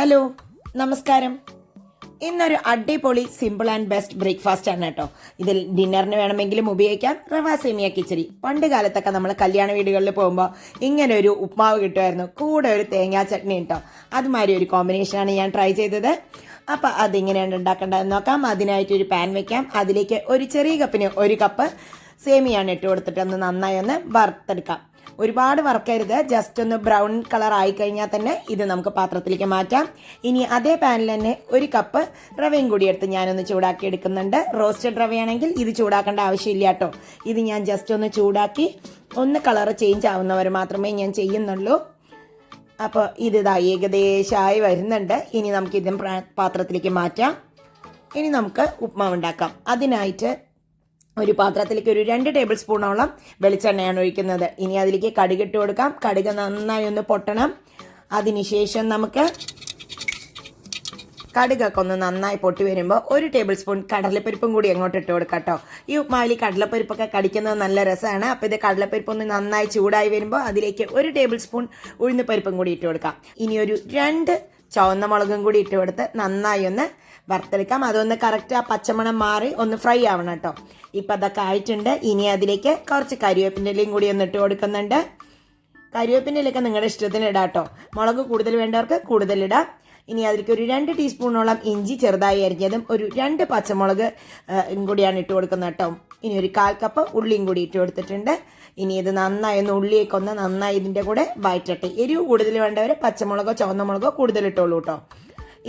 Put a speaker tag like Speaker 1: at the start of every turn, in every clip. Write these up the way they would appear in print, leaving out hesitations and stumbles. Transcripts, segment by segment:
Speaker 1: Hello, നമസ്കാരം. ഇന്നൊരു അടിപൊളി സിമ്പിൾ ആൻഡ് ബെസ്റ്റ് ബ്രേക്ക്ഫാസ്റ്റ് ആണ് കേട്ടോ. ഇതിൽ ഡിന്നറിന് വേണമെങ്കിലും ഉപയോഗിക്കാം. റവ സേമിയ കിച്ചടി. പണ്ട് കാലത്തൊക്കെ നമ്മൾ കല്യാണ വീടുകളിൽ പോകുമ്പോൾ ഇങ്ങനെ ഒരു ഉപ്മാവ് കിട്ടുമായിരുന്നു, കൂടെ ഒരു തേങ്ങാ ചട്നി കേട്ടോ. അതുമാതിരി ഒരു കോമ്പിനേഷനാണ് ഞാൻ ട്രൈ ചെയ്തത്. അപ്പം അതിങ്ങനെയാണ് ഉണ്ടാക്കേണ്ടതെന്ന് നോക്കാം. അതിനായിട്ട് ഒരു പാൻ വെക്കാം. അതിലേക്ക് ഒരു ചെറിയ കപ്പിന് 1 കപ്പ് സേമിയാണ് ഇട്ട് കൊടുത്തിട്ട് നന്നായി ഒന്ന് വറുത്തെടുക്കാം. ഒരുപാട് വറുക്കരുത്, ജസ്റ്റ് ഒന്ന് ബ്രൗൺ കളർ ആയി കഴിഞ്ഞാൽ തന്നെ ഇത് നമുക്ക് പാത്രത്തിലേക്ക് മാറ്റാം. ഇനി അതേ പാനിൽ തന്നെ 1 കപ്പ് റവയും കൂടി എടുത്ത് ഞാനൊന്ന് ചൂടാക്കി എടുക്കുന്നുണ്ട്. റോസ്റ്റഡ് റവയാണെങ്കിൽ ഇത് ചൂടാക്കേണ്ട ആവശ്യമില്ല കേട്ടോ. ഇത് ഞാൻ ജസ്റ്റ് ഒന്ന് ചൂടാക്കി ഒന്ന് കളർ ചേഞ്ച് ആവുന്നവർ മാത്രമേ ഞാൻ ചെയ്യുന്നുള്ളൂ. അപ്പോൾ ഇതിതാ ഏകദേശമായി വരുന്നുണ്ട്. ഇനി നമുക്ക് ഇതും പാത്രത്തിലേക്ക് മാറ്റാം. ഇനി നമുക്ക് ഉപ്മാവ് ഉണ്ടാക്കാം. അതിനായിട്ട് ഒരു പാത്രത്തിലേക്ക് ഒരു 2 ടേബിൾ സ്പൂണോളം വെളിച്ചെണ്ണയാണ് ഒഴിക്കുന്നത്. ഇനി അതിലേക്ക് കടുക് ഇട്ട് കൊടുക്കാം. കടുക് നന്നായി ഒന്ന് പൊട്ടണം. അതിനുശേഷം നമുക്ക് കടുകൊക്കെ ഒന്ന് നന്നായി പൊട്ടി വരുമ്പോൾ 1 ടേബിൾ സ്പൂൺ കടലപ്പരിപ്പും കൂടി അങ്ങോട്ട് ഇട്ട് കൊടുക്കാം കേട്ടോ. ഈ ഉപ്മാവിൽ കടലപ്പരിപ്പൊക്കെ കടിക്കുന്നത് നല്ല രസമാണ്. അപ്പോൾ ഇത് കടലപ്പരിപ്പ് ഒന്ന് നന്നായി ചൂടായി വരുമ്പോൾ അതിലേക്ക് 1 ടേബിൾ സ്പൂൺ ഉഴുന്നുപരിപ്പും കൂടി ഇട്ട് കൊടുക്കാം. ഇനി ഒരു 2 ചുവന്ന മുളകും കൂടി ഇട്ട് കൊടുത്ത് നന്നായി ഒന്ന് വറുത്തെടുക്കാം. അതൊന്ന് കറക്റ്റ് ആ പച്ചമണം മാറി ഒന്ന് ഫ്രൈ ആവണം കേട്ടോ. ഇപ്പം അതൊക്കെ ആയിട്ടുണ്ട്. ഇനി അതിലേക്ക് കുറച്ച് കരിവേപ്പിൻ്റെ ഇലയും കൂടി ഒന്ന് ഇട്ട് കൊടുക്കുന്നുണ്ട്. കരിവേപ്പിൻ്റെ ഇലയൊക്കെ നിങ്ങളുടെ ഇഷ്ടത്തിന് ഇടാം കേട്ടോ. മുളക് കൂടുതൽ വേണ്ടവർക്ക് കൂടുതലിടാം. ഇനി അതിലേക്ക് ഒരു 2 ടീസ്പൂണോളം ഇഞ്ചി ചെറുതായി അരിഞ്ഞതും ഒരു 2 പച്ചമുളക് കൂടിയാണ് ഇട്ട് കൊടുക്കുന്നത് കേട്ടോ. ഇനി ഒരു 1/4 കപ്പ് ഉള്ളിയും കൂടി ഇട്ട് കൊടുത്തിട്ടുണ്ട്. ഇനി ഇത് നന്നായി ഒന്ന് ഉള്ളിയൊക്കെ ഒന്ന് നന്നായി ഇതിൻ്റെ കൂടെ വഴറ്റട്ടെ. എരിവ് കൂടുതൽ വേണ്ടവർ പച്ചമുളകോ ചുവന്ന മുളകോ കൂടുതൽ ഇട്ടോളൂ കേട്ടോ.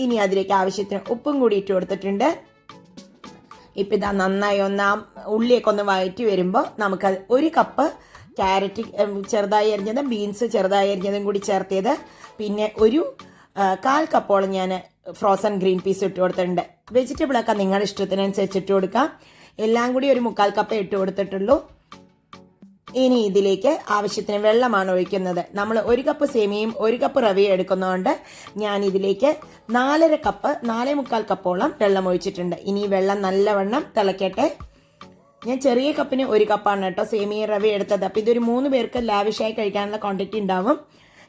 Speaker 1: ഇനി അതിലേക്ക് ആവശ്യത്തിന് ഉപ്പും കൂടി ഇട്ട് കൊടുത്തിട്ടുണ്ട്. ഇപ്പം ഇതാ നന്നായി ഒന്ന് ആ ഉള്ളിയൊക്കെ ഒന്ന് വഴറ്റി വരുമ്പോൾ നമുക്ക് 1 കപ്പ് ക്യാരറ്റ് ചെറുതായി അരിഞ്ഞതും ബീൻസ് ചെറുതായി അരിഞ്ഞതും കൂടി ചേർത്തിയത്, പിന്നെ ഒരു 1/4 കപ്പോളം ഞാൻ ഫ്രോസൺ ഗ്രീൻ പീസ് ഇട്ട് കൊടുത്തിട്ടുണ്ട്. വെജിറ്റബിളൊക്കെ നിങ്ങളുടെ ഇഷ്ടത്തിനനുസരിച്ച് ഇട്ട് കൊടുക്കാം. എല്ലാം കൂടി ഒരു 1/4 കപ്പ് ഇട്ട് കൊടുത്തിട്ടുള്ളൂ. ഇനി ഇതിലേക്ക് ആവശ്യത്തിന് വെള്ളമാണ് ഒഴിക്കുന്നത്. നമ്മൾ 1 കപ്പ് സേമിയയും 1 കപ്പ് റവയും എടുക്കുന്നതുകൊണ്ട് ഞാൻ ഇതിലേക്ക് 4.25 കപ്പോളം വെള്ളം ഒഴിച്ചിട്ടുണ്ട്. ഇനി വെള്ളം നല്ലവണ്ണം തിളക്കട്ടെ. ഞാൻ ചെറിയ കപ്പിന് 1 കപ്പാണ് കേട്ടോ സേമിയ റവ എടുത്തത്. അപ്പോൾ ഇതൊരു 3 പേർക്ക് ലാവിഷായി കഴിക്കാനുള്ള ക്വാണ്ടിറ്റി ഉണ്ടാവും.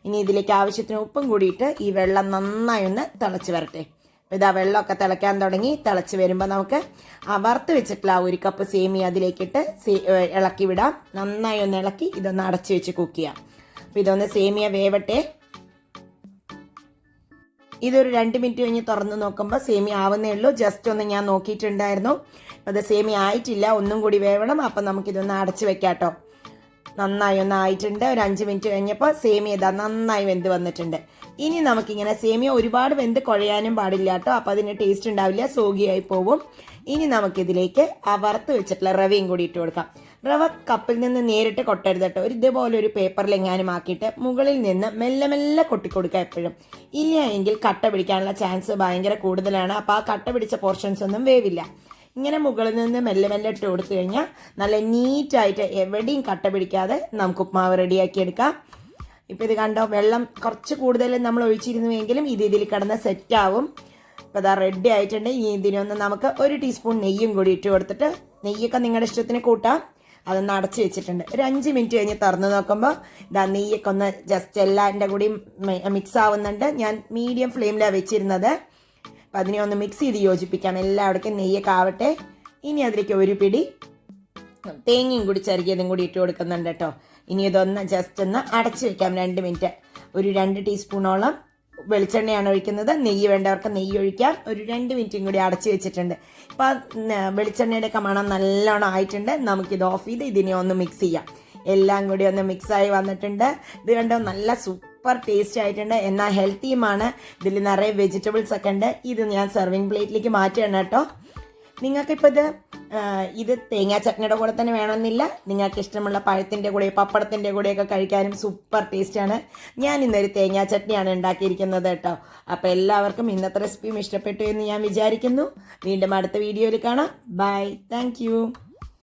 Speaker 1: ഇനി ഇതിലേക്ക് ആവശ്യത്തിന് ഉപ്പും കൂടിയിട്ട് ഈ വെള്ളം നന്നായി ഒന്ന് തിളച്ച് വരട്ടെ. ഇതാ വെള്ളമൊക്കെ തിളയ്ക്കാൻ തുടങ്ങി. തിളച്ച് വരുമ്പോൾ നമുക്ക് ആ വറുത്ത് വെച്ചിട്ടുള്ള 1 കപ്പ് സേമിയ അതിലേക്കിട്ട് ഇളക്കി വിടാം. നന്നായി ഒന്ന് ഇളക്കി ഇതൊന്ന് അടച്ച് വെച്ച് കുക്ക് ചെയ്യാം. അപ്പോൾ ഇതൊന്ന് സേമിയ വേവട്ടെ. ഇതൊരു 2 മിനിറ്റ് കഴിഞ്ഞ് തുറന്ന് നോക്കുമ്പോൾ സേമിയ ആവുന്നേ ഉള്ളൂ. ജസ്റ്റ് ഒന്ന് ഞാൻ നോക്കിയിട്ടുണ്ടായിരുന്നു. അത് സേമിയ ആയിട്ടില്ല, ഒന്നും കൂടി വേവണം. അപ്പം നമുക്കിതൊന്ന് അടച്ച് വെക്കാം കേട്ടോ. നന്നായി ഒന്ന് ആയിട്ടുണ്ട്. ഒരു 5 മിനിറ്റ് കഴിഞ്ഞപ്പോൾ സേമിയ ഇതാ നന്നായി വെന്ത് വന്നിട്ടുണ്ട്. ഇനി നമുക്കിങ്ങനെ സേമിയ ഒരുപാട് വെന്ത് കുഴയാനും പാടില്ല കേട്ടോ. അപ്പോൾ അതിന് ടേസ്റ്റ് ഉണ്ടാവില്ല, സോഗിയായി പോവും. ഇനി നമുക്കിതിലേക്ക് ആ വറുത്ത് വെച്ചിട്ടുള്ള റവയും കൂടി ഇട്ട് കൊടുക്കാം. റവ കപ്പിൽ നിന്ന് നേരിട്ട് കൊട്ടരുത് കേട്ടോ. ഇതുപോലെ ഒരു പേപ്പറിൽ എങ്ങാനും ആക്കിയിട്ട് മുകളിൽ നിന്ന് മെല്ലെ മെല്ലെ കൊട്ടിക്കൊടുക്കുക എപ്പോഴും. ഇല്ല എങ്കിൽ കട്ട പിടിക്കാനുള്ള ചാൻസ് ഭയങ്കര കൂടുതലാണ്. അപ്പോൾ ആ കട്ട പിടിച്ച പോർഷൻസ് ഒന്നും വേവില്ല. ഇങ്ങനെ മുകളിൽ നിന്ന് മെല്ലെ മെല്ലെ ഇട്ട് കൊടുത്തു കഴിഞ്ഞാൽ നല്ല നീറ്റായിട്ട് എവിടെയും കട്ട പിടിക്കാതെ നമുക്ക് ഉപ്മാവ് റെഡിയാക്കി എടുക്കാം. ഇപ്പോൾ ഇത് കണ്ടോ, വെള്ളം കുറച്ച് കൂടുതൽ നമ്മൾ ഒഴിച്ചിരുന്നുവെങ്കിലും ഇതിൽ കിടന്ന് സെറ്റാവും. ഇപ്പോൾ ഇതാ റെഡി ആയിട്ടുണ്ട്. ഇനി ഇതിനൊന്ന് നമുക്ക് 1 ടീസ്പൂൺ നെയ്യും കൂടി ഇട്ട് കൊടുത്തിട്ട്, നെയ്യൊക്കെ നിങ്ങളുടെ ഇഷ്ടത്തിന് കൂട്ടാം. അതൊന്ന് അടച്ച് വെച്ചിട്ടുണ്ട്. ഒരു 5 മിനിറ്റ് കഴിഞ്ഞ് തുറന്ന് നോക്കുമ്പോൾ ഇതാ നെയ്യൊക്കെ ഒന്ന് ജസ്റ്റ് എല്ലാൻ്റെ കൂടിയും മിക്സ് ആവുന്നുണ്ട്. ഞാൻ മീഡിയം ഫ്ലെയിമിലാണ് വെച്ചിരുന്നത്. അപ്പം അതിനെ ഒന്ന് മിക്സ് ചെയ്ത് യോജിപ്പിക്കാം. എല്ലായിടത്തും നെയ്യൊക്കെ ആവട്ടെ. ഇനി അതിലേക്ക് 1 പിടി തേങ്ങയും കൂടി ചെറുകിയതും കൂടി ഇട്ട് കൊടുക്കുന്നുണ്ട് കേട്ടോ. ഇനി ഇതൊന്ന് ജസ്റ്റ് ഒന്ന് അടച്ച് വെക്കാം 2 മിനിറ്റ്. ഒരു 2 ടീസ്പൂണോളം വെളിച്ചെണ്ണയാണ് ഒഴിക്കുന്നത്. നെയ്യ് വേണ്ടവർക്ക് നെയ്യ് ഒഴിക്കാം. ഒരു 2 മിനിറ്റും കൂടി അടച്ച് വെച്ചിട്ടുണ്ട്. ഇപ്പം വെളിച്ചെണ്ണയുടെ ഒക്കെ മണം നല്ലോണം ആയിട്ടുണ്ട്. നമുക്കിത് ഓഫ് ചെയ്ത് ഇതിനെ ഒന്ന് മിക്സ് ചെയ്യാം. എല്ലാം കൂടി ഒന്ന് മിക്സായി വന്നിട്ടുണ്ട്. ഇത് കണ്ടോ, നല്ല സൂപ്പർ ടേസ്റ്റ് ആയിട്ടുണ്ട്. എന്നാൽ ഹെൽത്തിയുമാണ്. ഇതിൽ നിറയെ വെജിറ്റബിൾസ് ഒക്കെ ഉണ്ട്. ഇത് ഞാൻ സെർവിങ് പ്ലേറ്റിലേക്ക് മാറ്റുകയാണ് കേട്ടോ. നിങ്ങൾക്കിപ്പോൾ ഇത് തേങ്ങാ ചട്നിയുടെ കൂടെ തന്നെ വേണമെന്നില്ല. നിങ്ങൾക്ക് ഇഷ്ടമുള്ള പഴത്തിൻ്റെ കൂടെ പപ്പടത്തിൻ്റെ കൂടെയൊക്കെ കഴിക്കാനും സൂപ്പർ ടേസ്റ്റാണ്. ഞാൻ ഇന്നൊരു തേങ്ങാ ചട്നിയാണ് ഉണ്ടാക്കിയിരിക്കുന്നത് കേട്ടോ. അപ്പോൾ എല്ലാവർക്കും ഇന്നത്തെ റെസിപ്പിയും ഇഷ്ടപ്പെട്ടു എന്ന് ഞാൻ വിചാരിക്കുന്നു. വീണ്ടും അടുത്ത വീഡിയോയിൽ കാണാം. By, thank